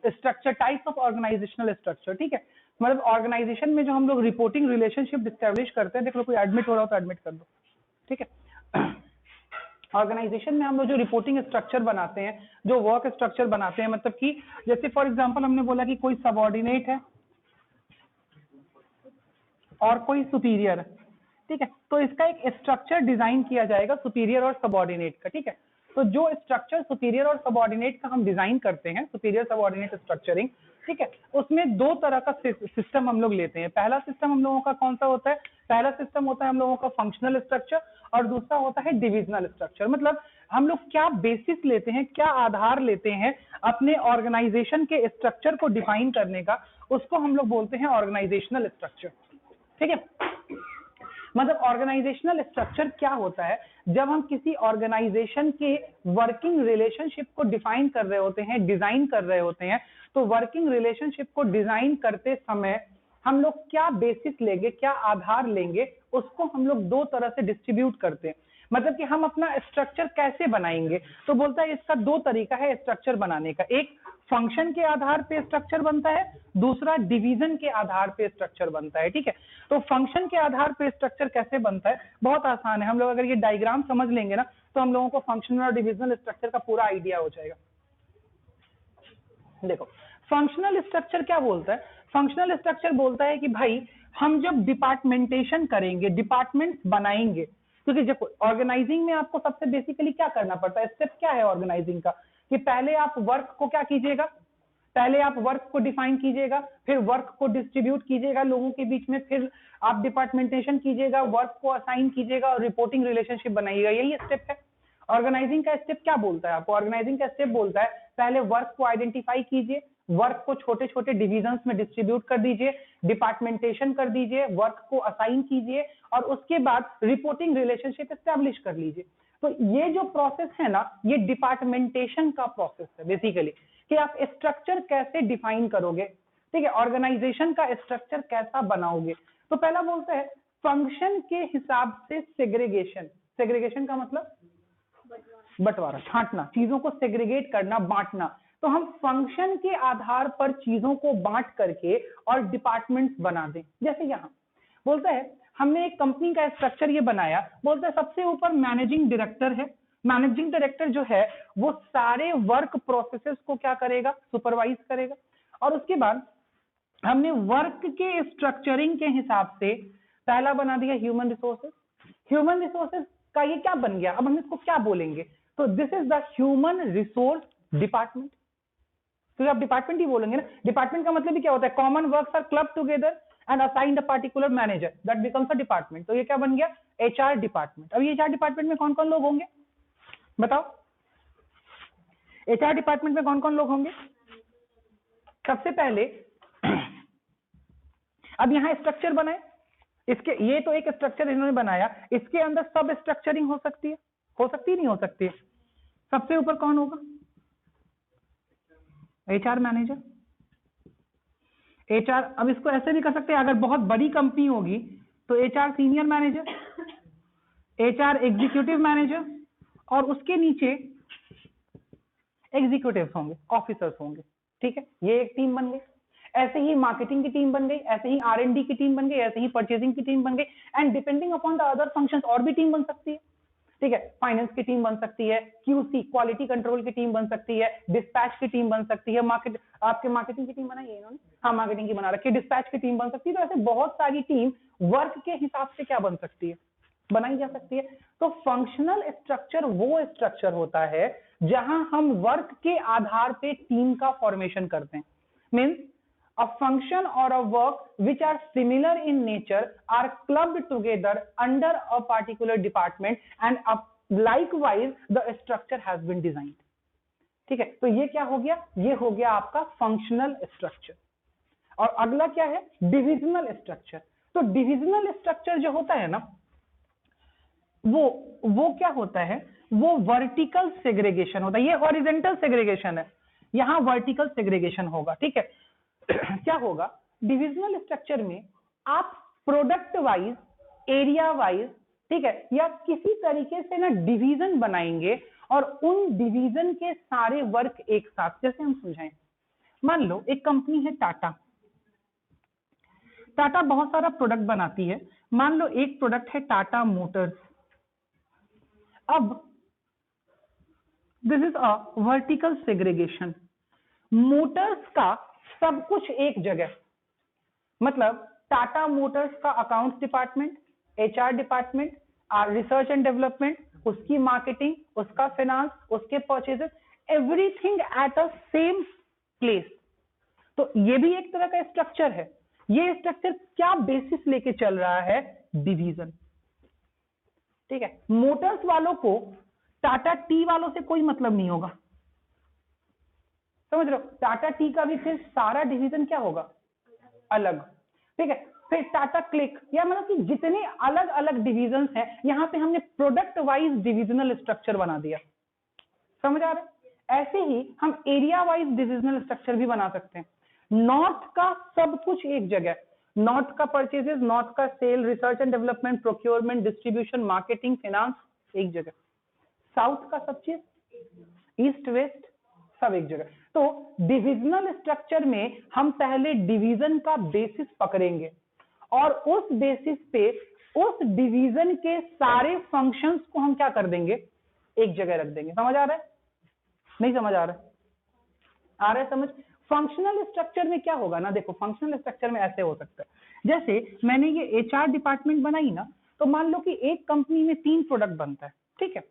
Structure, types of organisational structure, ठीक है। मतलब ऑर्गेनाइजेशन में जो हम लोग रिपोर्टिंग रिलेशनशिप डिस्टेब्लिश करते हैं, देख लो कोई एडमिट हो रहा हो तो एडमिट कर दो, ठीक है। ऑर्गेनाइजेशन में हम लोग जो रिपोर्टिंग स्ट्रक्चर बनाते हैं, जो वर्क स्ट्रक्चर बनाते हैं, मतलब कि जैसे फॉर एग्जांपल हमने बोला कि कोई सबऑर्डिनेट है और कोई सुपीरियर है, ठीक है। तो इसका एक स्ट्रक्चर डिजाइन किया जाएगा सुपीरियर और सबऑर्डिनेट का, ठीक है। तो जो स्ट्रक्चर सुपीरियर और सबऑर्डिनेट का हम डिजाइन करते हैं, सुपीरियर सबऑर्डिनेट स्ट्रक्चरिंग, ठीक है, उसमें दो तरह का सिस्टम हम लोग लेते हैं। पहला सिस्टम हम लोगों का कौन सा होता है? पहला सिस्टम होता है हम लोगों का फंक्शनल स्ट्रक्चर, और दूसरा होता है डिविजनल स्ट्रक्चर। मतलब हम लोग क्या बेसिस लेते हैं, क्या आधार लेते हैं अपने ऑर्गेनाइजेशन के स्ट्रक्चर को डिफाइन करने का, उसको हम लोग बोलते हैं ऑर्गेनाइजेशनल स्ट्रक्चर, ठीक है। मतलब ऑर्गेनाइजेशनल स्ट्रक्चर क्या होता है? जब हम किसी ऑर्गेनाइजेशन के वर्किंग रिलेशनशिप को डिफाइन कर रहे होते हैं, डिजाइन कर रहे होते हैं, तो वर्किंग रिलेशनशिप को डिजाइन करते समय हम लोग क्या बेसिस लेंगे, क्या आधार लेंगे, उसको हम लोग दो तरह से डिस्ट्रीब्यूट करते हैं। मतलब कि हम अपना स्ट्रक्चर कैसे बनाएंगे, तो बोलता है इसका दो तरीका है स्ट्रक्चर बनाने का। एक फंक्शन के आधार पे स्ट्रक्चर बनता है, दूसरा डिवीजन के आधार पे स्ट्रक्चर बनता है, ठीक है। तो फंक्शन के आधार पे स्ट्रक्चर कैसे बनता है? बहुत आसान है। हम लोग अगर ये डायग्राम समझ लेंगे ना, तो हम लोगों को फंक्शनल और डिविजनल स्ट्रक्चर का पूरा आइडिया हो जाएगा। देखो, फंक्शनल स्ट्रक्चर क्या बोलता है? फंक्शनल स्ट्रक्चर बोलता है कि भाई हम जब डिपार्टमेंटेशन करेंगे, डिपार्टमेंट्स बनाएंगे, क्योंकि देखो ऑर्गेनाइजिंग में आपको सबसे बेसिकली क्या करना पड़ता है, स्टेप क्या है ऑर्गेनाइजिंग का, कि पहले आप वर्क को क्या कीजिएगा, पहले आप वर्क को डिफाइन कीजिएगा, फिर वर्क को डिस्ट्रीब्यूट कीजिएगा लोगों के बीच में, फिर आप डिपार्टमेंटेशन कीजिएगा, वर्क को असाइन कीजिएगा और रिपोर्टिंग रिलेशनशिप बनाइएगा। यही स्टेप है। ऑर्गेनाइजिंग का स्टेप क्या बोलता है आपको? ऑर्गेनाइजिंग का स्टेप बोलता है पहले वर्क को आइडेंटिफाई कीजिए, वर्क को छोटे छोटे डिविजन्स में डिस्ट्रीब्यूट कर दीजिए, डिपार्टमेंटेशन कर दीजिए, वर्क को असाइन कीजिए, और उसके बाद रिपोर्टिंग रिलेशनशिप एस्टैब्लिश कर लीजिए। तो ये जो प्रोसेस है ना, ये डिपार्टमेंटेशन का प्रोसेस है बेसिकली, कि आप स्ट्रक्चर कैसे डिफाइन करोगे, ठीक है, ऑर्गेनाइजेशन का स्ट्रक्चर कैसा बनाओगे। तो पहला बोलता है फंक्शन के हिसाब से सेग्रीगेशन। सेग्रीगेशन का मतलब बंटवारा, छांटना, चीजों को सेग्रीगेट करना, बांटना। तो हम फंक्शन के आधार पर चीजों को बांट करके और डिपार्टमेंट्स बना दें। जैसे यहां बोलता है हमने एक कंपनी का स्ट्रक्चर ये बनाया, बोलता है सबसे ऊपर मैनेजिंग डायरेक्टर है। मैनेजिंग डायरेक्टर जो है वो सारे वर्क प्रोसेसेस को क्या करेगा, सुपरवाइज करेगा। और उसके बाद हमने वर्क के स्ट्रक्चरिंग के हिसाब से पहला बना दिया ह्यूमन रिसोर्सेस। ह्यूमन रिसोर्सेस का ये क्या बन गया, अब हम इसको क्या बोलेंगे, तो this is the human resource department. तो आप डिपार्टमेंट ही बोलेंगे ना। डिपार्टमेंट का मतलब भी क्या होता है, common works are club together and assigned a particular manager, that becomes a department. तो ये क्या बन गया, एचआर डिपार्टमेंट। अब ये एचआर डिपार्टमेंट में कौन कौन लोग होंगे बताओ, एचआर डिपार्टमेंट में कौन कौन लोग होंगे? सबसे पहले अब यहां स्ट्रक्चर बनाए, इसके ये तो एक स्ट्रक्चर इन्होंने बनाया, इसके अंदर सब स्ट्रक्चरिंग हो सकती है, हो सकती नहीं हो सकती है? सबसे ऊपर कौन होगा, एचआर मैनेजर, एचआर। अब इसको ऐसे भी कर सकते हैं, अगर बहुत बड़ी कंपनी होगी तो HR senior manager, HR executive manager, और उसके नीचे एग्जीक्यूटिव्स होंगे, ऑफिसर्स होंगे, ठीक है। ये एक टीम बन गई। ऐसे ही मार्केटिंग की टीम बन गई, ऐसे ही आर&डी की टीम बन गई, ऐसे ही परचेजिंग की टीम बन गई, and depending upon the other functions और भी टीम बन सकती है, ठीक है। फाइनेंस की टीम बन सकती है, क्यूसी क्वालिटी कंट्रोल की टीम बन सकती है, डिस्पैच की टीम बन सकती है, आपके मार्केटिंग की टीम बनाई है इन्होंने, हाँ मार्केटिंग की बना रखी है, डिस्पैच की टीम बन सकती है। तो ऐसे बहुत सारी टीम वर्क के हिसाब से क्या बन सकती है, बनाई जा सकती है। तो फंक्शनल स्ट्रक्चर वो स्ट्रक्चर होता है जहां हम वर्क के आधार पे टीम का फॉर्मेशन करते हैं। Means a function or a work which are similar in nature are clubbed together under a particular department and likewise the structure has been designed, ठीक है। तो ये क्या हो गया, ये हो गया आपका फंक्शनल स्ट्रक्चर। और अगला क्या है, डिविजनल स्ट्रक्चर। तो डिविजनल स्ट्रक्चर जो होता है ना, वो क्या होता है, वो वर्टिकल सेग्रीगेशन होता है। ये हॉरिजॉन्टल सेग्रीगेशन है, यहां वर्टिकल सेग्रीगेशन होगा, ठीक है। क्या होगा, डिविजनल स्ट्रक्चर में आप प्रोडक्ट वाइज, एरिया वाइज, ठीक है, या किसी तरीके से ना डिवीजन बनाएंगे और उन डिवीजन के सारे वर्क एक साथ, जैसे हम समझाएं, मान लो एक कंपनी है टाटा। टाटा बहुत सारा प्रोडक्ट बनाती है। मान लो एक प्रोडक्ट है टाटा मोटर्स। अब this is a vertical segregation. Motors का सब कुछ एक जगह, मतलब टाटा मोटर्स का accounts department, HR department, research and development, उसकी मार्केटिंग, उसका फाइनेंस, उसके purchases, everything at a same place. तो ये भी एक तरह का स्ट्रक्चर है। ये स्ट्रक्चर क्या बेसिस लेके चल रहा है? डिवीजन। ठीक है, मोटर्स वालों को टाटा टी वालों से कोई मतलब नहीं होगा, समझ रहे हो? टाटा टी का भी फिर सारा डिवीजन क्या होगा? अलग। ठीक है, फिर टाटा क्लिक, या मतलब कि जितने अलग अलग डिविजन हैं, यहां पे हमने प्रोडक्ट वाइज डिविजनल स्ट्रक्चर बना दिया। समझ आ रहा है? ऐसे ही हम एरिया वाइज डिविजनल स्ट्रक्चर भी बना सकते हैं। नॉर्थ का सब कुछ एक जगह, नॉर्थ का परचेजेस, नॉर्थ का sale, research and development, procurement, distribution, marketing, finance एक जगह। साउथ का सब चीज, ईस्ट वेस्ट सब एक जगह। तो डिविजनल स्ट्रक्चर में हम पहले डिवीजन का बेसिस पकड़ेंगे और उस बेसिस पे उस डिवीजन के सारे फंक्शंस को हम क्या कर देंगे? एक जगह रख देंगे। समझ आ रहा है? नहीं समझ आ रहा है? आ रहा है समझ? फंक्शनल स्ट्रक्चर में क्या होगा ना, देखो फंक्शनल स्ट्रक्चर में ऐसे हो सकता है, जैसे मैंने ये एचआर डिपार्टमेंट बनाई ना, तो मान लो कि एक कंपनी में 3 प्रोडक्ट बनता है। ठीक है,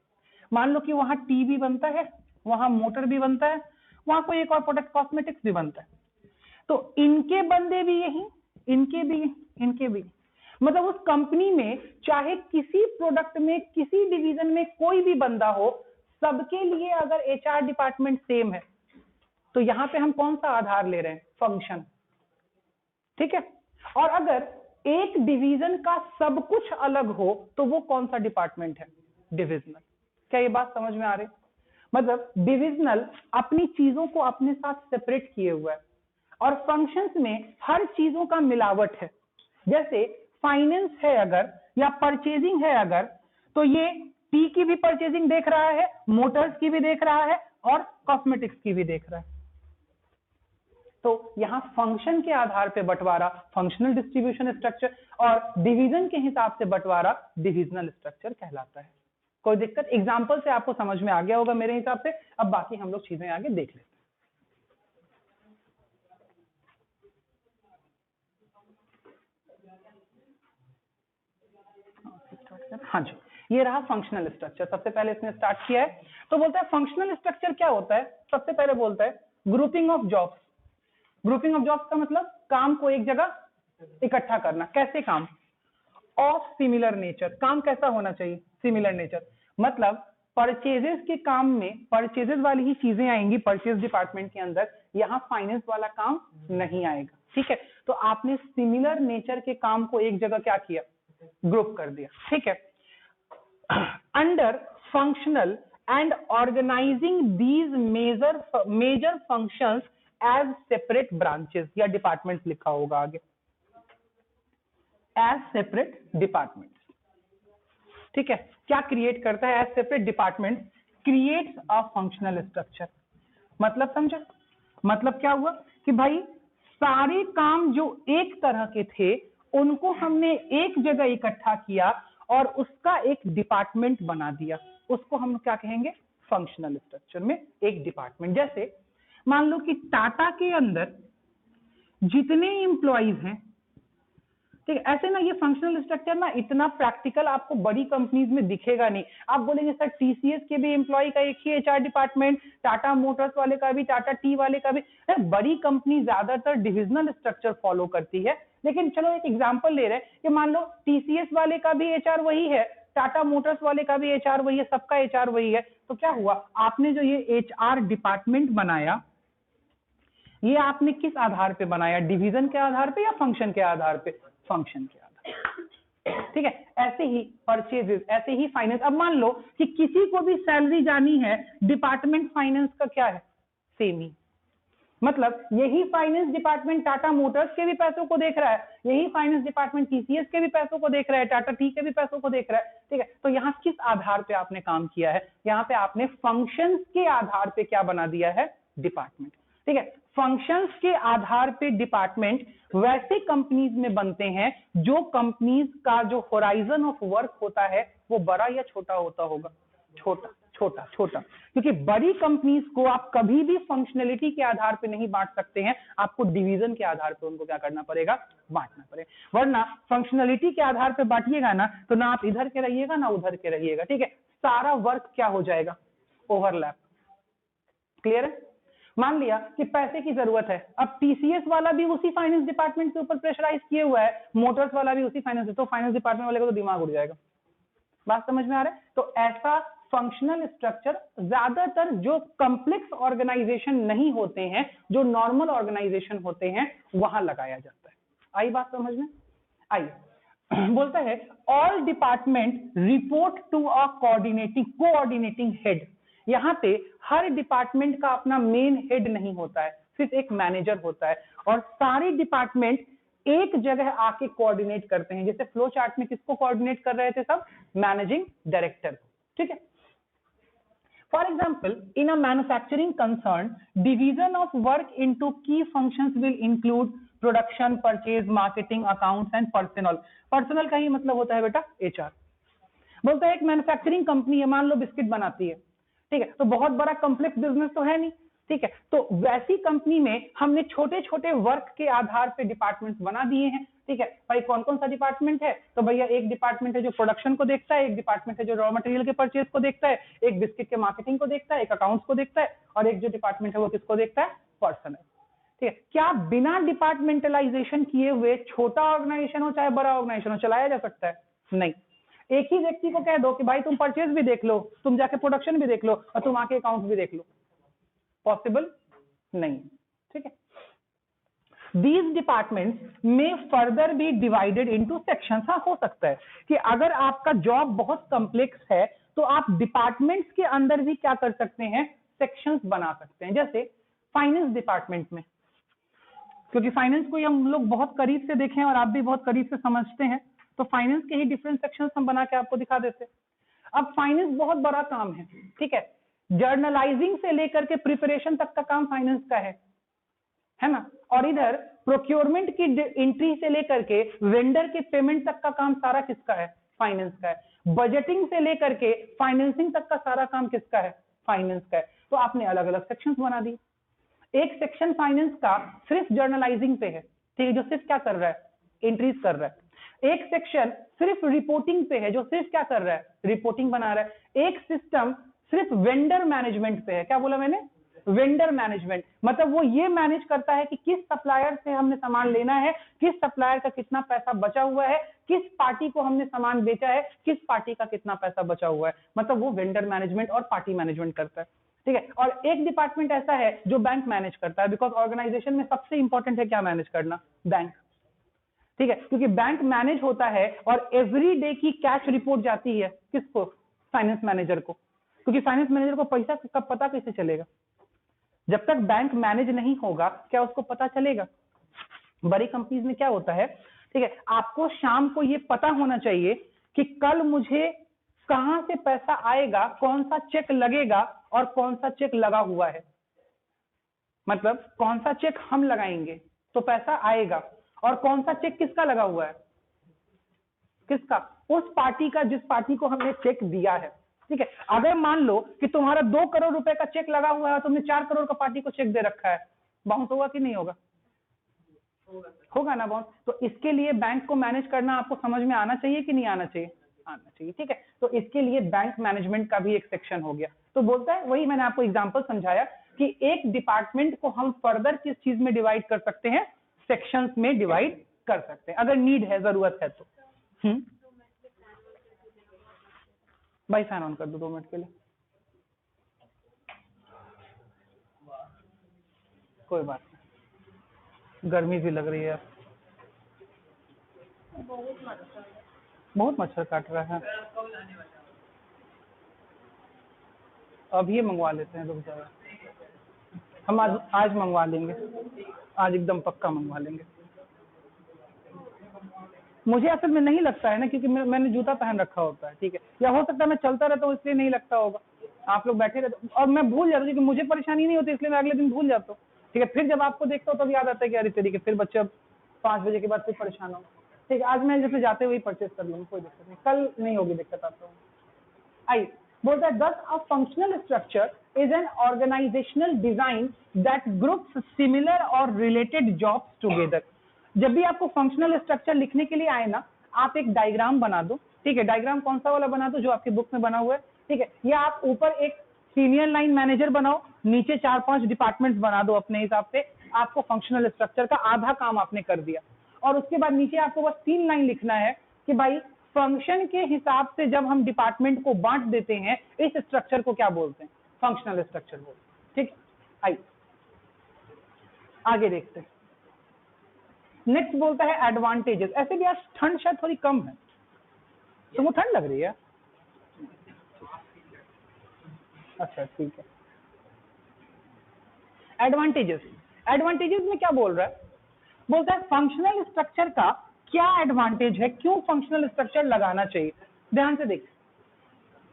मान लो कि वहां टी भी बनता है, वहां मोटर भी बनता है, वहां कोई एक और प्रोडक्ट कॉस्मेटिक्स भी बनता है। तो इनके बंदे भी यही, इनके भी, मतलब उस कंपनी में चाहे किसी प्रोडक्ट में, किसी डिवीजन में कोई भी बंदा हो, सबके लिए अगर एचआर डिपार्टमेंट सेम है, तो यहां पे हम कौन सा आधार ले रहे हैं? फंक्शन। ठीक है, और अगर एक डिवीजन का सब कुछ अलग हो, तो वो कौन सा डिपार्टमेंट है? डिविजनल। क्या ये बात समझ में आ रही? मतलब डिविजनल अपनी चीजों को अपने साथ सेपरेट किए हुआ है, और फंक्शंस में हर चीजों का मिलावट है। जैसे फाइनेंस है अगर, या परचेजिंग है अगर, तो ये टी की भी परचेजिंग देख रहा है, मोटर्स की भी देख रहा है, और कॉस्मेटिक्स की भी देख रहा है। तो यहां फंक्शन के आधार पे बंटवारा फंक्शनल डिस्ट्रीब्यूशन स्ट्रक्चर, और डिवीजन के हिसाब से बंटवारा डिविजनल स्ट्रक्चर कहलाता है। कोई दिक्कत? एग्जांपल से आपको समझ में आ गया होगा मेरे हिसाब से। अब बाकी हम लोग चीजें आगे देख लेते हैं। हाँ जी, ये रहा फंक्शनल स्ट्रक्चर। सबसे पहले इसने स्टार्ट किया है, तो बोलता है फंक्शनल स्ट्रक्चर क्या होता है? सबसे पहले बोलता है grouping of jobs. Grouping of jobs का मतलब काम को एक जगह इकट्ठा करना। कैसे काम? Of similar nature. काम कैसा होना चाहिए? Similar nature. मतलब परचेजेस के काम में परचेजेस वाली ही चीजें आएंगी परचेज डिपार्टमेंट के अंदर, यहां फाइनेंस वाला काम नहीं आएगा। ठीक है, तो आपने सिमिलर नेचर के काम को एक जगह क्या किया? ग्रुप कर दिया। ठीक है, under functional and organising these major functions as separate branches या डिपार्टमेंट लिखा होगा आगे, एज सेपरेट डिपार्टमेंट। ठीक है, क्या क्रिएट करता है? As separate department creates a functional structure. मतलब समझा? मतलब क्या हुआ कि भाई सारे काम जो एक तरह के थे, उनको हमने एक जगह इकट्ठा किया और उसका एक डिपार्टमेंट बना दिया। उसको हम क्या कहेंगे? फंक्शनल स्ट्रक्चर में एक डिपार्टमेंट। जैसे मान लो कि टाटा के अंदर जितने इंप्लॉइज हैं, ठीक है, ऐसे ना ये फंक्शनल स्ट्रक्चर ना इतना प्रैक्टिकल आपको बड़ी कंपनीज में दिखेगा नहीं। आप बोलेंगे सर टीसीएस के भी एम्प्लॉय का एक ही एचआर डिपार्टमेंट, टाटा मोटर्स वाले का भी, टाटा टी वाले का भी। बड़ी कंपनी ज्यादातर डिविजनल स्ट्रक्चर फॉलो करती है। लेकिन चलो एक एग्जांपल ले रहे हैं कि मान लो टीसीएस वाले का भी एचआर वही है, टाटा मोटर्स वाले का भी एचआर वही है, सबका एचआर वही है। तो क्या हुआ? आपने जो ये एचआर डिपार्टमेंट बनाया, ये आपने किस आधार पे बनाया? डिवीजन के आधार पे या फंक्शन के आधार पे? फंक्शन के आधार। ठीक है, ऐसे ही परचेजेस, ऐसे ही फाइनेंस। अब मान लो कि किसी को भी सैलरी जानी है, डिपार्टमेंट फाइनेंस का क्या है? सेम ही। मतलब यही फाइनेंस डिपार्टमेंट टाटा मोटर्स के भी पैसों को देख रहा है, यही फाइनेंस डिपार्टमेंट टीसीएस के भी पैसों को देख रहा है, टाटा टी के भी पैसों को देख रहा है। ठीक है, तो यहाँ किस आधार पे आपने काम किया है? यहाँ पे आपने फंक्शंस के आधार पे क्या बना दिया है? डिपार्टमेंट। ठीक है। फंक्शंस के आधार पे डिपार्टमेंट वैसे कंपनीज में बनते हैं जो कंपनीज का जो होराइजन ऑफ वर्क होता है वो बड़ा या छोटा होता होगा, छोटा छोटा छोटा, क्योंकि बड़ी कंपनीज को आप कभी भी फंक्शनलिटी के आधार पे नहीं बांट सकते हैं, आपको डिवीजन के आधार पे उनको क्या करना पड़ेगा, बांटना पड़ेगा। वरना फंक्शनलिटी के आधार पे बांटिएगा ना तो ना आप इधर के रहिएगा ना उधर के रहिएगा, ठीक है, सारा वर्क क्या हो जाएगा, ओवरलैप। क्लियर है? मान लिया कि पैसे की जरूरत है, अब टीसीएस वाला भी उसी फाइनेंस डिपार्टमेंट के ऊपर प्रेशराइज किए हुआ है, मोटर्स वाला भी उसी फाइनेंस, तो फाइनेंस डिपार्टमेंट वाले को तो दिमाग उड़ जाएगा। बात समझ में आ रहा है? तो ऐसा फंक्शनल स्ट्रक्चर ज्यादातर जो कॉम्प्लेक्स ऑर्गेनाइजेशन नहीं होते हैं, जो नॉर्मल ऑर्गेनाइजेशन होते हैं, वहां लगाया जाता है। आई बात समझ में? आइए, बोलता है all department report to a coordinating head. यहां पे हर डिपार्टमेंट का अपना मेन हेड नहीं होता है, सिर्फ एक मैनेजर होता है, और सारे डिपार्टमेंट एक जगह आके कोऑर्डिनेट करते हैं। जैसे फ्लो चार्ट में किसको कोऑर्डिनेट कर रहे थे सब, मैनेजिंग डायरेक्टर, ठीक है। For example, in a manufacturing concern, division of work into key functions will include production, purchase, marketing, accounts and personnel. Personnel का ही मतलब होता है बेटा HR। बोलता है एक मैन्युफैक्चरिंग कंपनी है, मान लो बिस्किट बनाती है, ठीक है, तो बहुत बड़ा कॉम्प्लेक्स बिजनेस तो है नहीं, ठीक है, तो वैसी कंपनी में हमने छोटे छोटे वर्क के आधार पे डिपार्टमेंट्स बना दिए हैं, ठीक है। भाई कौन कौन सा डिपार्टमेंट है, तो भैया एक डिपार्टमेंट है जो प्रोडक्शन को देखता है, एक डिपार्टमेंट है जो रॉ मटेरियल के परचेज को देखता है, एक बिस्किट के मार्केटिंग को देखता है, एक अकाउंट्स को देखता है, और एक जो डिपार्टमेंट है वो किसको देखता है, पर्सनल, ठीक है। क्या बिना डिपार्टमेंटलाइजेशन किए हुए छोटा ऑर्गेनाइजेशन हो चाहे बड़ा ऑर्गेनाइजेशन हो चलाया जा सकता है? नहीं। एक ही व्यक्ति को कह दो कि भाई तुम परचेज भी देख लो, तुम जाके प्रोडक्शन भी देख लो, और तुम आके अकाउंट्स भी देख लो, पॉसिबल नहीं, ठीक है। These departments may further be divided into sections। हाँ, हो सकता है कि अगर आपका जॉब बहुत कॉम्प्लेक्स है तो आप डिपार्टमेंट्स के अंदर भी क्या कर सकते हैं, सेक्शंस बना सकते हैं। जैसे फाइनेंस डिपार्टमेंट में, क्योंकि फाइनेंस को हम लोग बहुत करीब से देखें और आप भी बहुत करीब से समझते हैं, तो फाइनेंस के ही डिफरेंट सेक्शंस हम बना के आपको दिखा देते हैं। अब फाइनेंस बहुत बड़ा काम है, ठीक है, जर्नलाइजिंग से लेकर के प्रिपरेशन तक का काम फाइनेंस का है ना, और इधर प्रोक्योरमेंट की एंट्री से लेकर के वेंडर के पेमेंट तक का काम सारा किसका है, फाइनेंस का है। बजटिंग से लेकर के फाइनेंसिंग तक का सारा काम किसका है, फाइनेंस का है। तो आपने अलग अलग सेक्शंस बना दिए। एक सेक्शन फाइनेंस का सिर्फ जर्नलाइजिंग पे है, ठीक है, जो सिर्फ क्या कर रहा है, एंट्रीज कर रहा है। एक सेक्शन सिर्फ रिपोर्टिंग पे है, जो सिर्फ क्या कर रहा है, रिपोर्टिंग बना रहा है। एक सिस्टम सिर्फ वेंडर मैनेजमेंट पे है, क्या बोला मैंने, वेंडर मैनेजमेंट, मतलब वो ये मैनेज करता है कि किस सप्लायर से हमने सामान लेना है, किस सप्लायर का कितना पैसा बचा हुआ है, किस पार्टी को हमने सामान बेचा है, किस पार्टी का कितना पैसा बचा हुआ है, मतलब वो वेंडर मैनेजमेंट और पार्टी मैनेजमेंट करता है, ठीक है। और एक डिपार्टमेंट ऐसा है जो बैंक मैनेज करता है, बिकॉज ऑर्गेनाइजेशन में सबसे इंपॉर्टेंट है क्या मैनेज करना, बैंक, ठीक है, क्योंकि बैंक मैनेज होता है और एवरी डे की कैश रिपोर्ट जाती है किसको, फाइनेंस मैनेजर को, क्योंकि फाइनेंस मैनेजर को पैसा का पता कैसे चलेगा, जब तक बैंक मैनेज नहीं होगा क्या उसको पता चलेगा। बड़ी कंपनीज में क्या होता है, ठीक है, आपको शाम को ये पता होना चाहिए कि कल मुझे कहां से पैसा आएगा, कौन सा चेक लगेगा और कौन सा चेक लगा हुआ है, मतलब कौन सा चेक हम लगाएंगे तो पैसा आएगा, और कौन सा चेक किसका लगा हुआ है, किसका, उस पार्टी का जिस पार्टी को हमने चेक दिया है, ठीक है। अगर मान लो कि तुम्हारा 2 करोड़ रुपए का चेक लगा हुआ है, तुमने 4 करोड़ का पार्टी को चेक दे रखा है, बाउंस होगा कि नहीं होगा, होगा ना बाउंस। तो इसके लिए बैंक को मैनेज करना आपको समझ में आना चाहिए कि नहीं आना चाहिए, आना चाहिए, ठीक है। तो इसके लिए बैंक मैनेजमेंट का भी एक सेक्शन हो गया। तो बोलता है, वही मैंने आपको एग्जांपल समझाया कि एक डिपार्टमेंट को हम फर्दर किस चीज में डिवाइड कर सकते हैं, सेक्शंस में डिवाइड कर सकते हैं, अगर नीड है, जरूरत है तो। भाई फैन ऑन कर दो 2 मिनट के लिए, कोई बात नहीं, गर्मी भी लग रही है, बहुत मच्छर काट रहा है। अब ये मंगवा लेते हैं, रुक जाओ, हम आज मंगवा लेंगे, आज एकदम पक्का मंगवा लेंगे। मुझे असल में नहीं लगता है ना, क्योंकि मैंने जूता पहन रखा होता है, ठीक है, या हो सकता है मैं चलता रहता हूँ इसलिए नहीं लगता होगा, आप लोग बैठे रहते और मैं भूल जाता हूँ, क्योंकि मुझे परेशानी नहीं होती इसलिए मैं अगले दिन भूल जाता हूँ। ठीक है, फिर जब आपको देखता हो तब याद आता है कि अरे तरीके फिर बच्चे अब 5 बजे के बाद फिर परेशान हो। ठीक है, आज मैं जैसे जाते हुए परचेस कर लूँगा, कोई दिक्कत नहीं, कल नहीं होगी दिक्कत आपको। आई बोलता है thus a functional structure is an organizational design that groups similar or related jobs together। जब भी आपको फंक्शनल स्ट्रक्चर लिखने के लिए आए ना, आप एक डायग्राम बना दो। ठीक है, डायग्राम कौन सा वाला बना दो जो आपकी बुक में बना हुआ है। ठीक है, या आप ऊपर एक सीनियर लाइन मैनेजर बनाओ, नीचे 4-5 डिपार्टमेंट्स बना दो अपने हिसाब से, आपको फंक्शनल स्ट्रक्चर का आधा काम आपने कर दिया। और उसके बाद नीचे आपको बस 3 लाइन लिखना है कि भाई फंक्शन के हिसाब से जब हम डिपार्टमेंट को बांट देते हैं इस स्ट्रक्चर को क्या बोलते हैं, फंक्शनल स्ट्रक्चर बोलते हैं। ठीक, आइए आगे देखते हैं। नेक्स्ट बोलता है एडवांटेजेस। ऐसे भी आज ठंड शायद थोड़ी कम है, तुमको ठंड लग रही है? अच्छा ठीक है। एडवांटेजेस, एडवांटेजेस में क्या बोल रहा है, बोलता है फंक्शनल स्ट्रक्चर का क्या एडवांटेज है, क्यों फंक्शनल स्ट्रक्चर लगाना चाहिए। ध्यान से देख,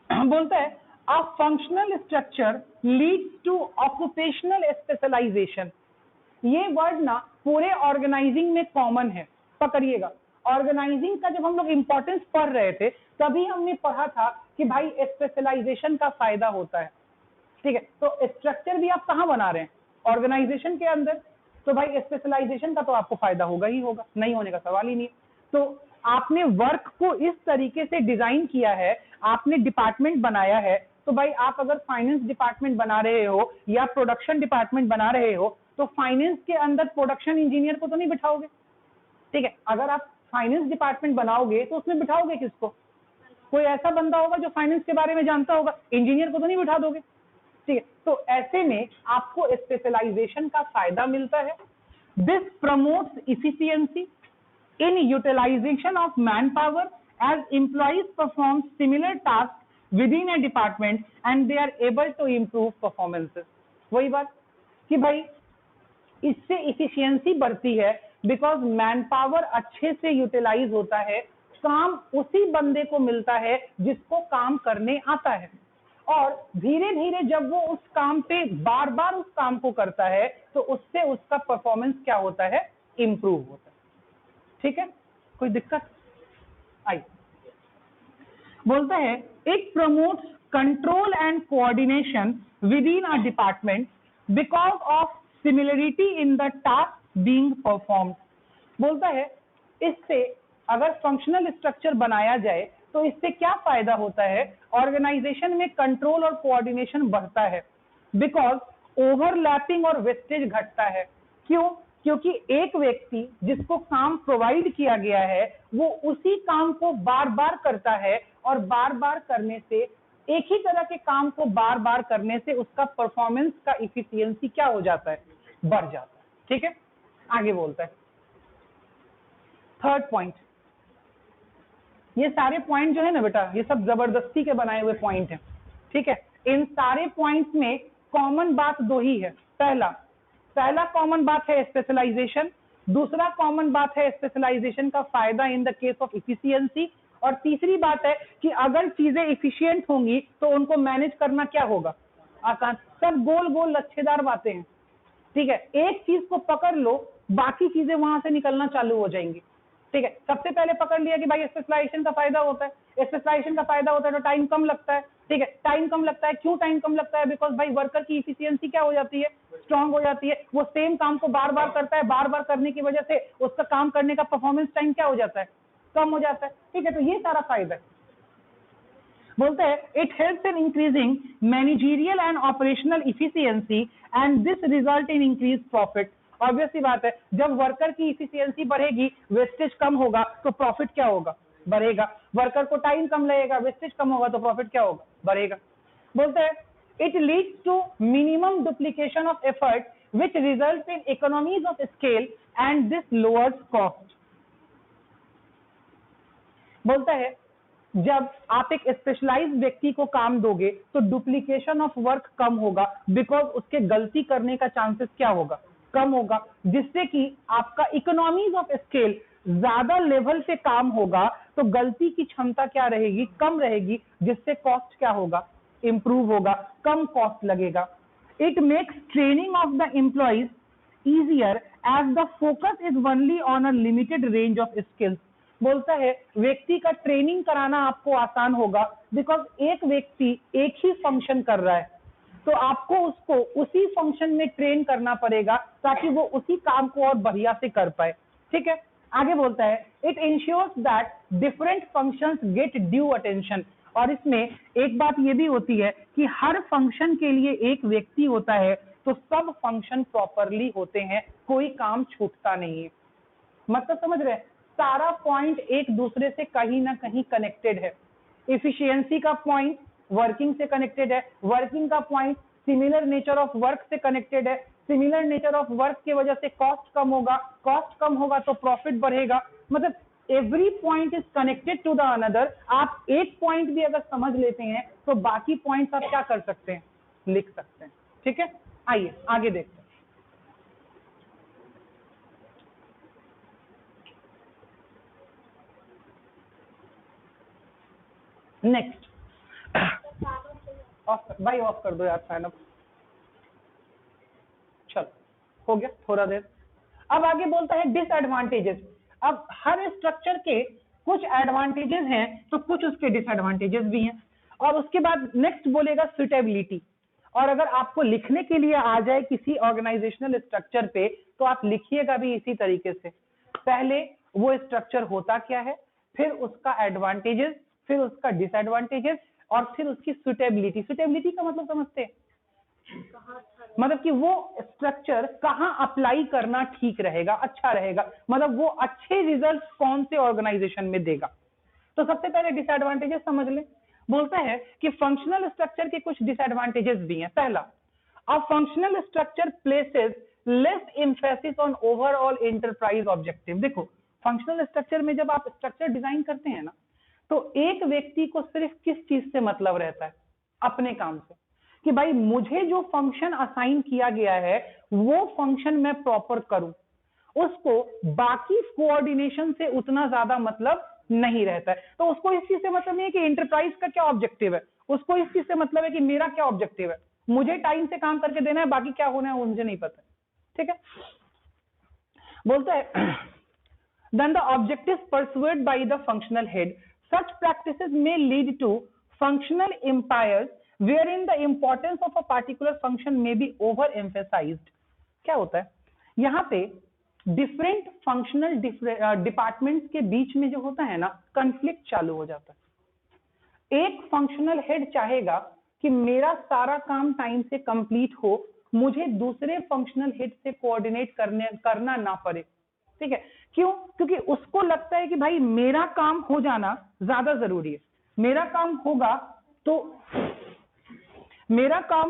बोलता है a functional structure leads to occupational specialisation. ये वर्ड ना पूरे ऑर्गेनाइजिंग में कॉमन है, पकड़िएगा। ऑर्गेनाइजिंग का जब हम लोग इंपॉर्टेंस पढ़ रहे थे तभी हमने पढ़ा था कि भाई स्पेशलाइजेशन का फायदा होता है। ठीक है, तो स्ट्रक्चर भी आप कहाँ बना रहे हैं, ऑर्गेनाइजेशन के अंदर, तो भाई स्पेशलाइजेशन का तो आपको फायदा होगा ही होगा, नहीं होने का सवाल ही नहीं। तो आपने वर्क को इस तरीके से डिजाइन किया है, आपने डिपार्टमेंट बनाया है, तो भाई आप अगर फाइनेंस डिपार्टमेंट बना रहे हो या प्रोडक्शन डिपार्टमेंट बना रहे हो तो फाइनेंस के अंदर प्रोडक्शन इंजीनियर को तो नहीं बिठाओगे। ठीक है, अगर आप फाइनेंस डिपार्टमेंट बनाओगे तो उसमें बिठाओगे किसको, कोई ऐसा बंदा होगा जो फाइनेंस के बारे में जानता होगा, इंजीनियर को तो नहीं बिठा दोगे। ठीक है, तो ऐसे में आपको स्पेशलाइजेशन का फायदा मिलता है। This promotes efficiency in utilisation of man power as employees perform similar task within a department and they are able to improve performances. वही बात कि भाई इससे इफिशियंसी बढ़ती है बिकॉज मैन पावर अच्छे से यूटिलाइज होता है, काम उसी बंदे को मिलता है जिसको काम करने आता है, और धीरे धीरे जब वो उस काम पे बार बार उस काम को करता है तो उससे उसका परफॉर्मेंस क्या होता है, इंप्रूव होता है। ठीक है, कोई दिक्कत? आई बोलता है it promotes control and coordination with in a department because of similarity in the task being performed. बोलता है इससे अगर फंक्शनल स्ट्रक्चर बनाया जाए तो इससे क्या फायदा होता है, ऑर्गेनाइजेशन में कंट्रोल और कोऑर्डिनेशन बढ़ता है, बिकॉज ओवरलैपिंग और वेस्टेज घटता है। क्यों? क्योंकि एक व्यक्ति जिसको काम प्रोवाइड किया गया है वो उसी काम को बार बार करता है, और बार बार करने से, एक ही तरह के काम को बार बार करने से उसका परफॉर्मेंस का इफिशियंसी क्या हो जाता है, बढ़ जाता है। ठीक है, आगे बोलता है थर्ड पॉइंट। ये सारे पॉइंट जो है ना बेटा, ये सब जबरदस्ती के बनाए हुए पॉइंट हैं। ठीक है, इन सारे पॉइंट्स में कॉमन बात दो ही है। पहला कॉमन बात है स्पेशलाइजेशन, दूसरा कॉमन बात है स्पेशलाइजेशन का फायदा in the case of efficiency, और तीसरी बात है कि अगर चीजें इफिशियंट होंगी तो उनको मैनेज करना क्या होगा, आसान। सब गोल गोल लच्छेदार बातें हैं। ठीक है, एक चीज को पकड़ लो, बाकी चीजें वहां से निकलना चालू हो जाएंगी। ठीक है, सबसे पहले पकड़ लिया कि भाई स्पेशलाइजेशन का फायदा होता है, स्पेशलाइजेशन का फायदा होता है तो टाइम कम लगता है। ठीक है, टाइम कम लगता है, क्यों टाइम कम लगता है, बिकॉज भाई वर्कर की इफिशियंसी क्या हो जाती है, स्ट्रांग हो जाती है। वो सेम काम को बार बार करता है, बार बार करने की वजह से उसका काम करने का परफॉर्मेंस टाइम क्या हो जाता है, कम हो जाता है। ठीक है, तो ये सारा फायदा है। बोलते हैं it helps in increasing managerial and operational efficiency and this result in increase profit. Obvious सी बात है, जब वर्कर की इफिशियंसी बढ़ेगी, वेस्टेज कम होगा तो प्रॉफिट क्या होगा, बढ़ेगा। वर्कर को टाइम कम लगेगा, वेस्टेज कम होगा तो प्रॉफिट क्या होगा, बढ़ेगा। बोलते हैं it leads to minimum duplication of effort which result in economies of scale and this lowers cost. बोलता है जब आप एक स्पेशलाइज्ड व्यक्ति को काम दोगे तो डुप्लीकेशन ऑफ वर्क कम होगा, बिकॉज उसके गलती करने का चांसेस क्या होगा, कम होगा, जिससे कि आपका इकोनॉमीज ऑफ स्केल, ज्यादा लेवल पे काम होगा तो गलती की क्षमता क्या रहेगी, कम रहेगी, जिससे कॉस्ट क्या होगा, इंप्रूव होगा, कम कॉस्ट लगेगा। It makes training of the employees easier as the focus is only on a limited range of skills. बोलता है व्यक्ति का ट्रेनिंग कराना आपको आसान होगा बिकॉज एक व्यक्ति एक ही फंक्शन कर रहा है, तो आपको उसको उसी फंक्शन में ट्रेन करना पड़ेगा ताकि वो उसी काम को और बढ़िया से कर पाए. ठीक है, आगे बोलता है it ensures that different functions get due attention. और इसमें एक बात ये भी होती है कि हर फंक्शन के लिए एक व्यक्ति होता है तो सब फंक्शन प्रॉपरली होते हैं, कोई काम छूटता नहीं है. मतलब समझ रहे हैं, सारा पॉइंट एक दूसरे से कहीं ना कहीं कनेक्टेड है. इफिशियंसी का पॉइंट वर्किंग से कनेक्टेड है, वर्किंग का point similar nature of work से कनेक्टेड है, सिमिलर नेचर ऑफ वर्क की वजह से कॉस्ट कम होगा, कॉस्ट कम होगा तो प्रॉफिट बढ़ेगा. मतलब every point is connected to the another. आप एक पॉइंट भी अगर समझ लेते हैं तो बाकी पॉइंट्स आप क्या कर सकते हैं, लिख सकते हैं. ठीक है, आइए आगे देखते हैं. नेक्स्ट भाई ऑफ कर दो यार फैन. अब चलो हो गया थोड़ा देर. अब आगे बोलता है डिसएडवांटेजेस. अब हर स्ट्रक्चर के कुछ एडवांटेजेस हैं तो कुछ उसके डिसएडवांटेजेस भी हैं. और उसके बाद नेक्स्ट बोलेगा सुटेबिलिटी. और अगर आपको लिखने के लिए आ जाए किसी ऑर्गेनाइजेशनल स्ट्रक्चर पे तो आप लिखिएगा भी इसी तरीके से. पहले वो स्ट्रक्चर होता क्या है, फिर उसका एडवांटेजेस, फिर उसका डिसएडवांटेजेस और फिर उसकी सुटेबिलिटी. सुटेबिलिटी का मतलब समझते हैं, मतलब कि वो स्ट्रक्चर कहां अप्लाई करना ठीक रहेगा, अच्छा रहेगा, मतलब वो अच्छे रिजल्ट कौन से ऑर्गेनाइजेशन में देगा. तो सबसे पहले डिसएडवांटेजेस समझ लें. बोलता है कि फंक्शनल स्ट्रक्चर के कुछ डिसएडवांटेजेस भी हैं. पहला, अ functional structure places less emphasis on overall enterprise objective. देखो फंक्शनल स्ट्रक्चर में जब आप स्ट्रक्चर डिजाइन करते हैं ना, तो एक व्यक्ति को सिर्फ किस चीज से मतलब रहता है, अपने काम से, कि भाई मुझे जो फंक्शन असाइन किया गया है वो फंक्शन मैं प्रॉपर करूं. उसको बाकी कोऑर्डिनेशन से उतना ज्यादा मतलब नहीं रहता है. तो उसको इस चीज से मतलब नहीं है कि एंटरप्राइज का क्या ऑब्जेक्टिव है, उसको इस चीज से मतलब है कि मेरा क्या ऑब्जेक्टिव है, मुझे टाइम से काम करके देना है, बाकी क्या होना है वो मुझे नहीं पता. ठीक है, बोलता है then the objective pursued by the functional head. Such practices may lead to functional empires wherein the importance of a particular function may be overemphasized. क्या होता है यहाँ पे, डिफरेंट फंक्शनल डिपार्टमेंट्स के बीच में जो होता है ना, कंफ्लिक्ट चालू हो जाता है. एक फंक्शनल हेड चाहेगा कि मेरा सारा काम टाइम से कंप्लीट हो, मुझे दूसरे फंक्शनल हेड से कोऑर्डिनेट करना ना पड़े. ठीक है, क्यों? क्योंकि उसको लगता है कि भाई मेरा काम हो जाना ज्यादा जरूरी है, मेरा काम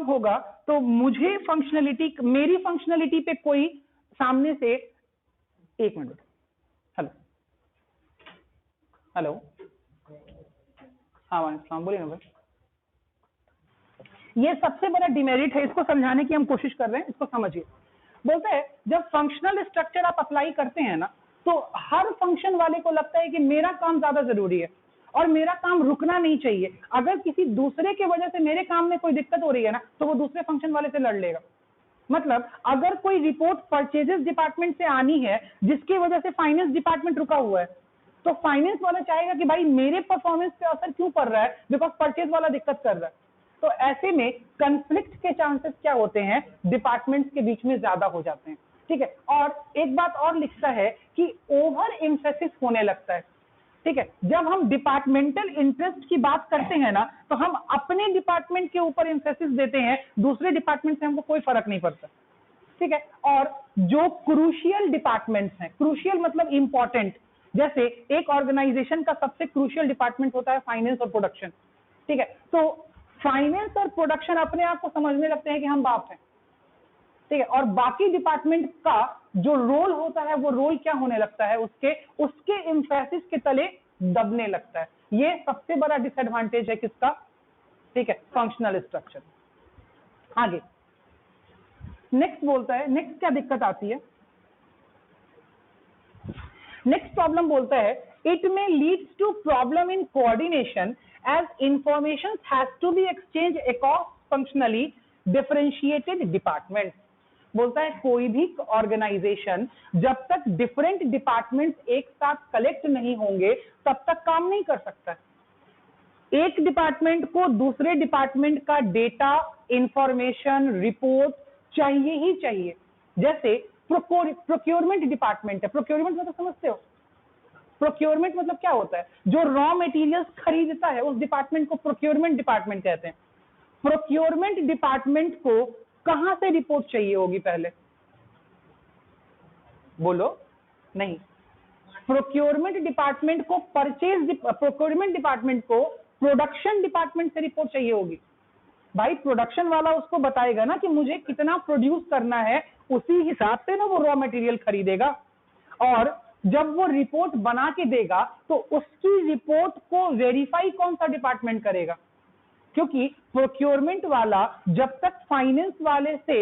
होगा तो मुझे फंक्शनलिटी, मेरी फंक्शनलिटी पे कोई सामने से, एक मिनट, हेलो हेलो, हाँ वालेकुम, बोलिए ना भाई. ये सबसे बड़ा डिमेरिट है, इसको समझाने की हम कोशिश कर रहे हैं, इसको समझिए. बोलते हैं जब फंक्शनल स्ट्रक्चर आप अप्लाई करते हैं ना, तो हर फंक्शन वाले को लगता है कि मेरा काम ज्यादा जरूरी है और मेरा काम रुकना नहीं चाहिए. अगर किसी दूसरे के वजह से मेरे काम में कोई दिक्कत हो रही है ना, तो वो दूसरे फंक्शन वाले से लड़ लेगा. मतलब अगर कोई रिपोर्ट परचेजेस डिपार्टमेंट से आनी है जिसकी वजह से फाइनेंस डिपार्टमेंट रुका हुआ है, तो फाइनेंस वाला चाहेगा कि भाई मेरे परफॉर्मेंस पे असर क्यों पड़ रहा है, बिकॉज परचेज वाला दिक्कत कर रहा है. तो ऐसे में कंफ्लिक्ट के चांसेस क्या होते हैं, डिपार्टमेंट्स के बीच में ज्यादा हो जाते हैं. ठीक है, और एक बात और लिखता है कि ओवर एम्फेसिस होने लगता है. ठीक है, जब हम डिपार्टमेंटल इंटरेस्ट की बात करते हैं ना, तो हम अपने डिपार्टमेंट के ऊपर एम्फेसिस देते हैं, दूसरे डिपार्टमेंट से हमको कोई फर्क नहीं पड़ता. ठीक है, और जो क्रूशियल डिपार्टमेंट्स हैं, क्रूशियल मतलब इंपॉर्टेंट, जैसे एक ऑर्गेनाइजेशन का सबसे क्रूशियल डिपार्टमेंट होता है फाइनेंस और प्रोडक्शन. ठीक है, तो फाइनेंस और प्रोडक्शन अपने आप को समझने लगते हैं कि हम बाप हैं. ठीक है, और बाकी डिपार्टमेंट का जो रोल होता है वो रोल क्या होने लगता है, उसके एम्फेसिस के तले दबने लगता है. ये सबसे बड़ा डिसएडवांटेज है किसका? ठीक है, फंक्शनल स्ट्रक्चर. आगे नेक्स्ट बोलता है, नेक्स्ट क्या दिक्कत आती है, नेक्स्ट प्रॉब्लम बोलता है इट में leads to problem in coordination as information has to be exchanged across functionally differentiated departments. बोलता है कोई भी ऑर्गेनाइजेशन जब तक डिफरेंट डिपार्टमेंट्स एक साथ कलेक्ट नहीं होंगे तब तक काम नहीं कर सकता है। एक डिपार्टमेंट को दूसरे डिपार्टमेंट का डेटा, इंफॉर्मेशन, रिपोर्ट चाहिए ही चाहिए। जैसे प्रोक्योरमेंट डिपार्टमेंट है, प्रोक्योरमेंट मतलब समझते हो? प्रोक्योरमेंट मतलब क्या होता है? जो रॉ मटेरियल्स खरीदता है उस डिपार्टमेंट को प्रोक्योरमेंट डिपार्टमेंट कहते हैं। प्रोक्योरमेंट डिपार्टमेंट को कहां से रिपोर्ट चाहिए होगी? पहले बोलो। नहीं, प्रोक्योरमेंट डिपार्टमेंट को प्रोक्योरमेंट डिपार्टमेंट को प्रोडक्शन डिपार्टमेंट से रिपोर्ट चाहिए होगी। भाई प्रोडक्शन वाला उसको बताएगा ना कि मुझे कितना प्रोड्यूस करना है, उसी हिसाब से ना वो रॉ मटेरियल खरीदेगा, और जब वो रिपोर्ट बना के देगा तो उसकी रिपोर्ट को वेरीफाई कौन सा डिपार्टमेंट करेगा? क्योंकि प्रोक्योरमेंट वाला जब तक फाइनेंस वाले से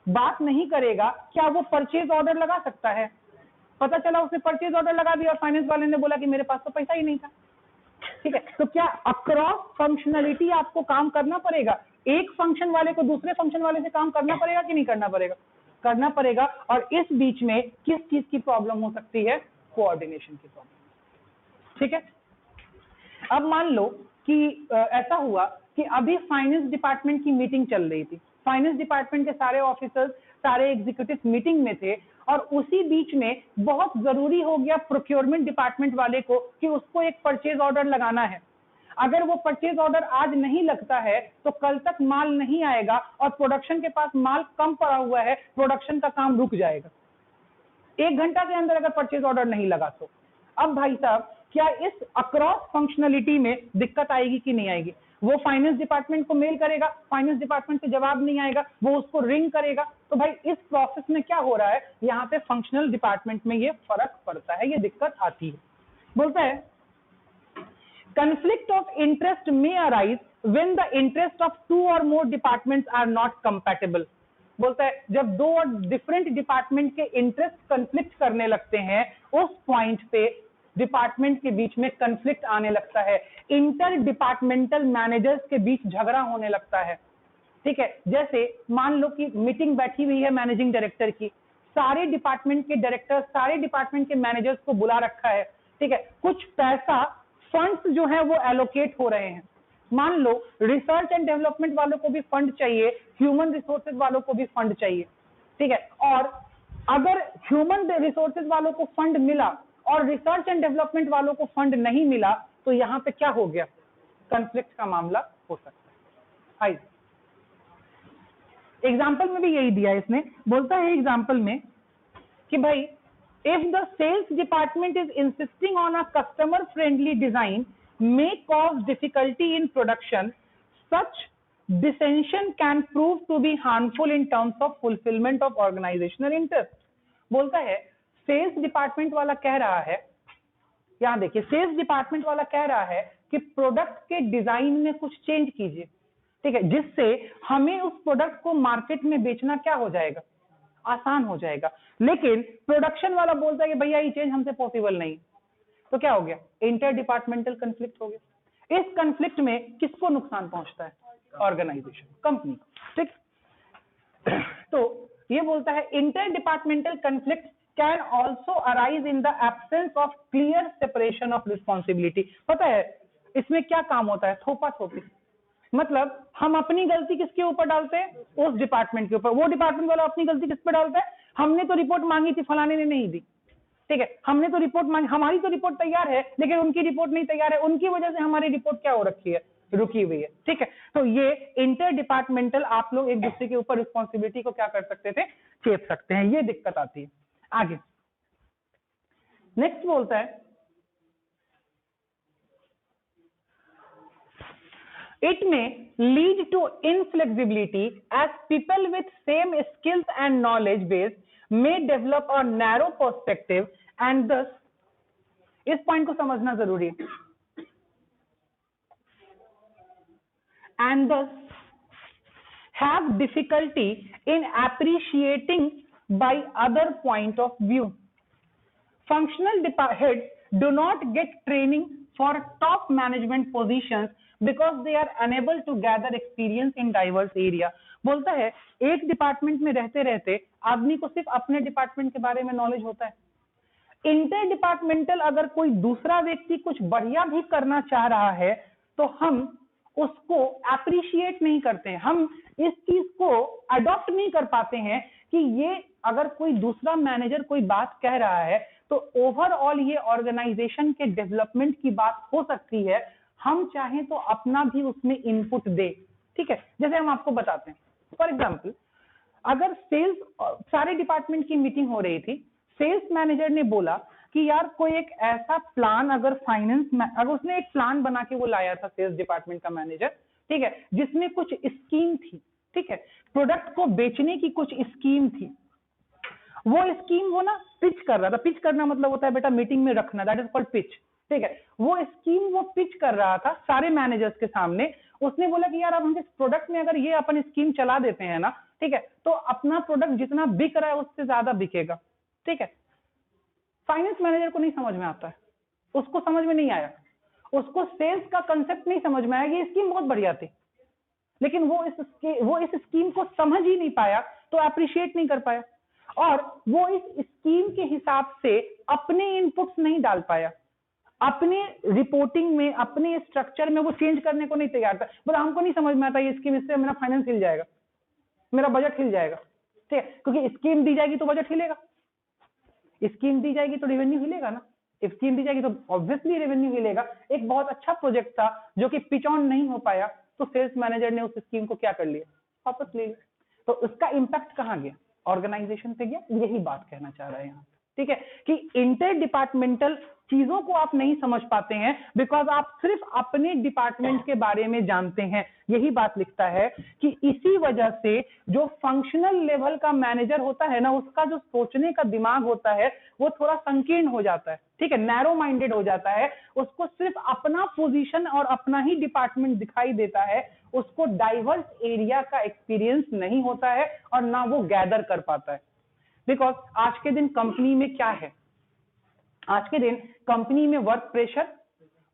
बात नहीं करेगा, क्या वो परचेज ऑर्डर लगा सकता है? पता चला उसने परचेज ऑर्डर लगा दिया और फाइनेंस वाले ने बोला कि मेरे पास तो पैसा ही नहीं था। ठीक है, तो क्या अक्रॉस फंक्शनलिटी आपको काम करना पड़ेगा? एक फंक्शन वाले को दूसरे फंक्शन वाले से काम करना पड़ेगा कि नहीं करना पड़ेगा? करना पड़ेगा। और इस बीच में किस चीज की प्रॉब्लम हो सकती है? कोऑर्डिनेशन की प्रॉब्लम। ठीक है, अब मान लो कि ऐसा हुआ कि अभी फाइनेंस डिपार्टमेंट की मीटिंग चल रही थी, फाइनेंस डिपार्टमेंट के सारे ऑफिसर्स, सारे एग्जीक्यूटिव मीटिंग में थे, और उसी बीच में बहुत जरूरी हो गया प्रोक्योरमेंट डिपार्टमेंट वाले को कि उसको एक परचेज ऑर्डर लगाना है। अगर वो परचेज ऑर्डर आज नहीं लगता है तो कल तक माल नहीं आएगा और प्रोडक्शन के पास माल कम पड़ा हुआ है, प्रोडक्शन का काम रुक जाएगा। 1 घंटा के अंदर अगर परचेज ऑर्डर नहीं लगा तो अब भाई साहब क्या इस अक्रॉस फंक्शनलिटी में दिक्कत आएगी कि नहीं आएगी? वो फाइनेंस डिपार्टमेंट को मेल करेगा, फाइनेंस डिपार्टमेंट से जवाब नहीं आएगा, वो उसको रिंग करेगा। तो भाई इस प्रोसेस में क्या हो रहा है? यहाँ पे फंक्शनल डिपार्टमेंट में ये फर्क पड़ता है, ये दिक्कत आती है। बोलता है conflict of interest may arise when the interest of 2 or more departments are not compatible। बोलता है जब 2 और डिफरेंट डिपार्टमेंट के इंटरेस्ट कंफ्लिक्ट करने लगते हैं, उस पॉइंट पे डिपार्टमेंट के बीच में कंफ्लिक्ट आने लगता है, इंटर डिपार्टमेंटल मैनेजर्स के बीच झगड़ा होने लगता है। ठीक है, जैसे मान लो कि मीटिंग बैठी हुई है मैनेजिंग डायरेक्टर की, सारे डिपार्टमेंट के डायरेक्टर, सारे डिपार्टमेंट के मैनेजर्स को बुला रखा है। ठीक है, कुछ पैसा, फंड्स जो है वो एलोकेट हो रहे हैं। मान लो रिसर्च एंड डेवलपमेंट वालों को भी फंड चाहिए, ह्यूमन रिसोर्सेज वालों को भी फंड चाहिए। ठीक है, और अगर ह्यूमन रिसोर्सेज वालों को फंड मिला और रिसर्च एंड डेवलपमेंट वालों को फंड नहीं मिला तो यहां पे क्या हो गया? कॉन्फ्लिक्ट का मामला हो सकता है। एग्जाम्पल में भी यही दिया इसने। बोलता है एग्जाम्पल में कि भाई if the sales department is insisting on a customer friendly design may cause difficulty in production, such dissension can prove to be harmful in terms of fulfillment of organizational interest। बोलता है sales department वाला कह रहा है, यहां देखिए, sales department वाला कह रहा है कि प्रोडक्ट के डिजाइन में कुछ चेंज कीजिए। ठीक है, जिससे हमें उस प्रोडक्ट को मार्केट में बेचना क्या हो जाएगा? आसान हो जाएगा। लेकिन प्रोडक्शन वाला बोलता है कि भैया ये चेंज हमसे पॉसिबल नहीं। तो क्या हो गया? इंटर डिपार्टमेंटल कंफ्लिक्ट हो गया। इस कंफ्लिक्ट में किसको नुकसान पहुंचता है? ऑर्गेनाइजेशन, कंपनी को। ठीक, तो ये बोलता है inter departmental conflict can also arise in the absence of clear separation of responsibility. पता है इसमें क्या काम होता है? थोपा थोपी। मतलब हम अपनी गलती किसके ऊपर डालते हैं? उस डिपार्टमेंट के ऊपर। वो डिपार्टमेंट वाला अपनी गलती किस पे डालता है? हमने तो रिपोर्ट मांगी थी, फलाने ने नहीं दी। ठीक है, हमने तो रिपोर्ट मांगी, हमारी तो रिपोर्ट तैयार है लेकिन उनकी रिपोर्ट नहीं तैयार है, उनकी वजह से हमारी रिपोर्ट क्या हो रखी है? रुकी हुई है। ठीक है, तो ये इंटर डिपार्टमेंटल आप लोग एक दूसरे के ऊपर रिस्पॉन्सिबिलिटी को क्या कर सकते थे? चेप सकते हैं। ये दिक्कत आती है। आगे नेक्स्ट बोलता है it may lead to inflexibility as people with same skills and knowledge base may develop a narrow perspective and thus इस पॉइंट को समझना जरूरी है, and thus have difficulty in appreciating by other point of view। Functional heads do not get training for top management positions because they are enable to gather experience in diverse area. बोलता है एक department में रहते रहते आदमी को सिर्फ अपने डिपार्टमेंट के बारे में नॉलेज होता है। इंटर डिपार्टमेंटल अगर कोई दूसरा व्यक्ति कुछ बढ़िया भी करना चाह रहा है तो हम उसको अप्रिशिएट नहीं करते हैं, हम इस चीज को अडॉप्ट नहीं कर पाते हैं कि ये अगर कोई दूसरा मैनेजर कोई बात कह रहा है तो ओवरऑल ये ऑर्गेनाइजेशन के डेवलपमेंट की बात हो सकती है, हम चाहें तो अपना भी उसमें इनपुट दे। ठीक है, जैसे हम आपको बताते हैं, फॉर एग्जाम्पल अगर सेल्स, सारे डिपार्टमेंट की मीटिंग हो रही थी, सेल्स मैनेजर ने बोला कि यार कोई एक ऐसा प्लान, अगर फाइनेंस में अगर उसने एक प्लान बना के वो लाया था सेल्स डिपार्टमेंट का मैनेजर, ठीक है, जिसमें कुछ स्कीम थी, ठीक है, प्रोडक्ट को बेचने की कुछ स्कीम थी, वो स्कीम वो ना पिच कर रहा था। पिच करना मतलब होता है बेटा मीटिंग में रखना, दैट इज कॉल्ड पिच। ठीक है, वो स्कीम वो पिच कर रहा था सारे मैनेजर्स के सामने। उसने बोला कि यार अब हम इस प्रोडक्ट में अगर ये अपन स्कीम चला देते हैं ना, ठीक है, तो अपना प्रोडक्ट जितना बिक रहा है उससे ज्यादा बिकेगा। ठीक है, फाइनेंस मैनेजर को नहीं समझ में आता है, उसको समझ में नहीं आया, उसको सेल्स का कंसेप्ट नहीं समझ में आया कि स्कीम बहुत बढ़िया थी, लेकिन वो इस स्कीम को समझ ही नहीं पाया, तो अप्रिशिएट नहीं कर पाया, और वो इस स्कीम के हिसाब से अपने इनपुट्स नहीं डाल पाया, अपने रिपोर्टिंग में, अपने स्ट्रक्चर में वो चेंज करने को नहीं तैयार था। बोला हमको नहीं समझ में आता ये स्कीम, इससे मेरा फाइनेंस हिल जाएगा, मेरा बजट हिल जाएगा। ठीक है, क्योंकि स्कीम दी जाएगी तो बजट हिलेगा, स्कीम दी जाएगी तो रेवेन्यू हिलेगा ना, स्कीम दी जाएगी तो ऑब्वियसली रेवेन्यू हिलेगा। एक बहुत अच्छा प्रोजेक्ट था जो कि पिच ऑन नहीं हो पाया, तो सेल्स मैनेजर ने उस स्कीम को क्या कर लिया, वापस ले लिया। तो उसका इंपैक्ट कहां गया, ऑर्गेनाइजेशन पे गया। यही बात कहना चाह रहा है यहाँ, ठीक है, कि इंटर डिपार्टमेंटल चीजों को आप नहीं समझ पाते हैं बिकॉज आप सिर्फ अपने डिपार्टमेंट के बारे में जानते हैं। यही बात लिखता है कि इसी वजह से जो फंक्शनल लेवल का मैनेजर होता है ना, उसका जो सोचने का दिमाग होता है वो थोड़ा संकीर्ण हो जाता है, ठीक है, नैरो माइंडेड हो जाता है। उसको सिर्फ अपना पोजीशन और अपना ही डिपार्टमेंट दिखाई देता है, उसको डाइवर्स एरिया का एक्सपीरियंस नहीं होता है और ना वो गैदर कर पाता है। बिकॉज आज के दिन कंपनी में क्या है, आज के दिन कंपनी में वर्क प्रेशर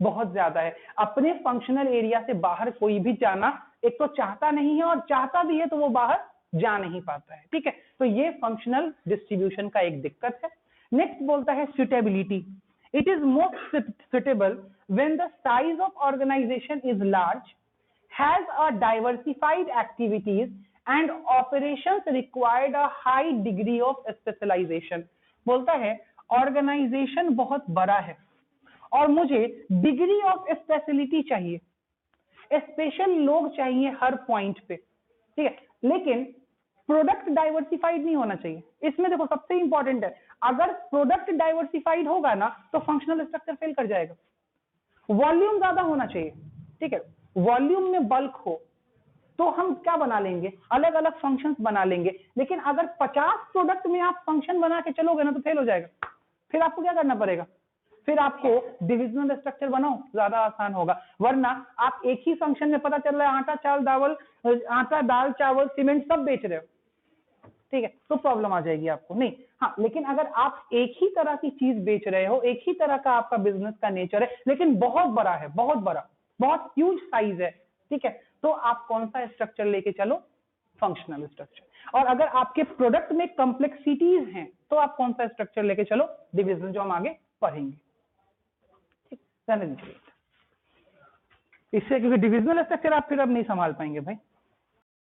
बहुत ज्यादा है। अपने फंक्शनल एरिया से बाहर कोई भी जाना एक तो चाहता नहीं है, और चाहता भी है तो वो बाहर जा नहीं पाता है। ठीक है, तो ये फंक्शनल डिस्ट्रीब्यूशन का एक दिक्कत है। नेक्स्ट बोलता है suitability. It is most suitable when the size of organisation is large, has a diversified activities and operations required a high degree of specialisation. बोलता है ऑर्गेनाइजेशन बहुत बड़ा है और मुझे डिग्री ऑफ स्पेशलिटी चाहिए, स्पेशल लोग चाहिए हर पॉइंट पे, ठीक है, लेकिन प्रोडक्ट डाइवर्सिफाइड नहीं होना चाहिए। इसमें देखो सबसे इंपॉर्टेंट है, अगर प्रोडक्ट डाइवर्सिफाइड होगा ना तो फंक्शनल स्ट्रक्चर फेल कर जाएगा। वॉल्यूम ज्यादा होना चाहिए, ठीक है, वॉल्यूम में बल्क हो तो हम क्या बना लेंगे, अलग अलग फंक्शंस बना लेंगे। लेकिन अगर 50 प्रोडक्ट में आप फंक्शन बना के चलोगे ना तो फेल हो जाएगा। फिर आपको क्या करना पड़ेगा, फिर आपको डिविजनल स्ट्रक्चर बनाओ, ज्यादा आसान होगा। वरना आप एक ही फंक्शन में पता चल रहा है आटा दाल चावल सीमेंट सब बेच रहे हो, ठीक है, तो प्रॉब्लम आ जाएगी आपको। नहीं, हाँ, लेकिन अगर आप एक ही तरह की चीज बेच रहे हो, एक ही तरह का आपका बिजनेस का नेचर है, लेकिन बहुत बड़ा है, बहुत बड़ा, बहुत ह्यूज साइज है, ठीक है, तो आप कौन सा स्ट्रक्चर लेके चलो, फंक्शनल स्ट्रक्चर। और अगर आपके प्रोडक्ट में कॉम्प्लेक्सिटीज हैं तो आप कौन सा स्ट्रक्चर लेके चलो, डिविजन, जो हम आगे पढ़ेंगे। इससे, क्योंकि डिविजनल स्ट्रक्चर आप फिर अब नहीं संभाल पाएंगे भाई।